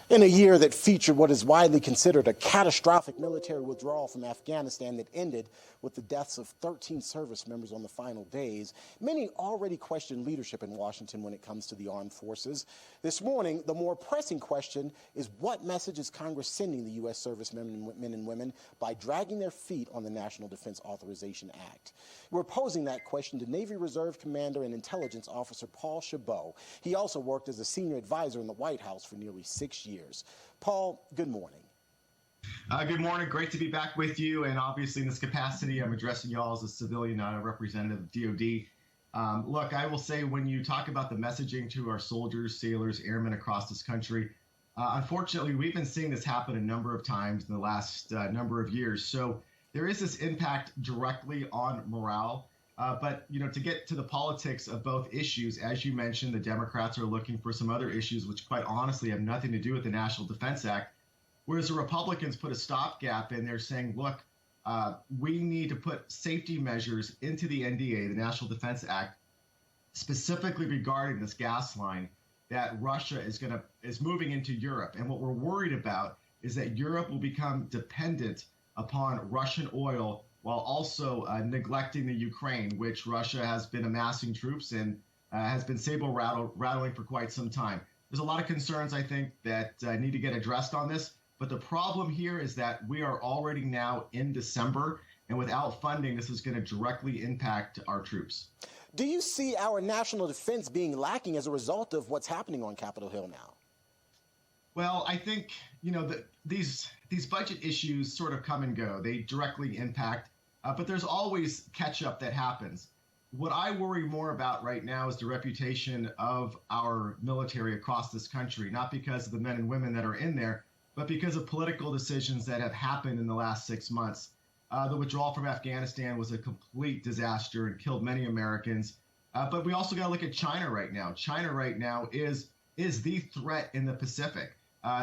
In a year that featured what is widely considered a catastrophic military withdrawal from Afghanistan that ended with the deaths of 13 service members on the final days, many already question leadership in Washington when it comes to the armed forces. This morning, the more pressing question is what message is Congress sending the U.S. servicemen and women by dragging their feet on the National Defense Authorization Act? We're posing that question to Navy Reserve Commander and Intelligence Officer Paul Chabot. He also worked as a senior advisor in the White House for nearly 6 years. Paul, good morning. Good morning. Great to be back with you. And obviously, in this capacity, I'm addressing y'all as a civilian, not a representative of DOD. Look, I will say when you talk about the messaging to our soldiers, sailors, airmen across this country, unfortunately, we've been seeing this happen a number of times in the last number of years. So there is this impact directly on morale. But, to get to the politics of both issues, as you mentioned, the Democrats are looking for some other issues, which quite honestly have nothing to do with the National Defense Act, whereas the Republicans put a stopgap in there saying, look, we need to put safety measures into the NDA, the National Defense Act, specifically regarding this gas line that Russia is moving into Europe. And what we're worried about is that Europe will become dependent upon Russian oil while also neglecting the Ukraine, which Russia has been amassing troops and has been saber-rattling for quite some time. There's a lot of concerns, I think, that need to get addressed on this. But the problem here is that we are already now in December, and without funding, this is going to directly impact our troops. Do you see our national defense being lacking as a result of what's happening on Capitol Hill now? Well, I think, these budget issues sort of come and go. They directly impact, but there's always catch-up that happens. What I worry more about right now is the reputation of our military across this country, not because of the men and women that are in there, but because of political decisions that have happened in the last 6 months. The withdrawal from Afghanistan was a complete disaster and killed many Americans. But we also got to look at China right now. China right now is the threat in the Pacific.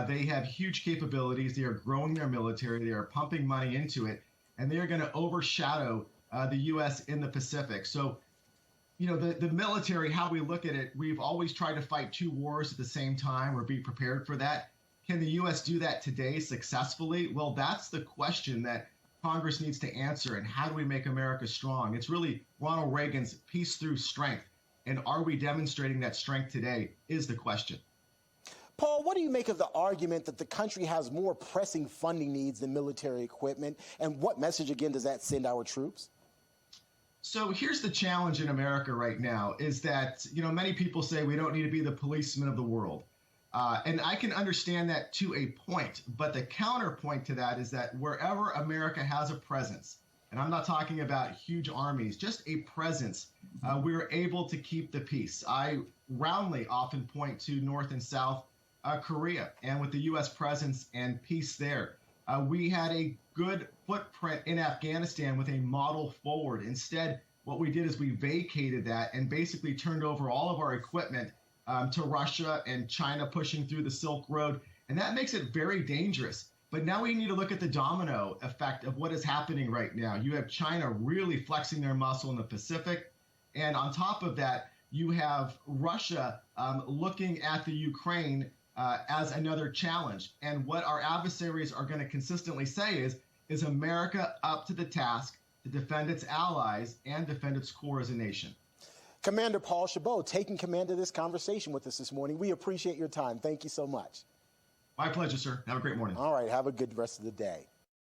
They have huge capabilities. They are growing their military. They are pumping money into it, and they are going to overshadow the U.S. in the Pacific. So, the military, how we look at it, we've always tried to fight two wars at the same time or be prepared for that. Can the U.S. do that today successfully? Well, that's the question that Congress needs to answer. And how do we make America strong? It's really Ronald Reagan's peace through strength. And are we demonstrating that strength today is the question. Paul, what do you make of the argument that the country has more pressing funding needs than military equipment? And what message, again, does that send our troops? So here's the challenge in America right now is that, many people say we don't need to be the policemen of the world. And I can understand that to a point. But the counterpoint to that is that wherever America has a presence, and I'm not talking about huge armies, just a presence, we're able to keep the peace. I roundly often point to North and South Korea, and with the U.S. presence and peace there. We had a good footprint in Afghanistan with a model forward. Instead, what we did is we vacated that and basically turned over all of our equipment to Russia and China pushing through the Silk Road. And that makes it very dangerous. But now we need to look at the domino effect of what is happening right now. You have China really flexing their muscle in the Pacific. And on top of that, you have Russia looking at the Ukraine as another challenge. And what our adversaries are going to consistently say is America up to the task to defend its allies and defend its core as a nation. Commander Paul Chabot, taking command of this conversation with us this morning. We appreciate your time. Thank you so much. My pleasure, sir. Have a great morning. All right. Have a good rest of the day.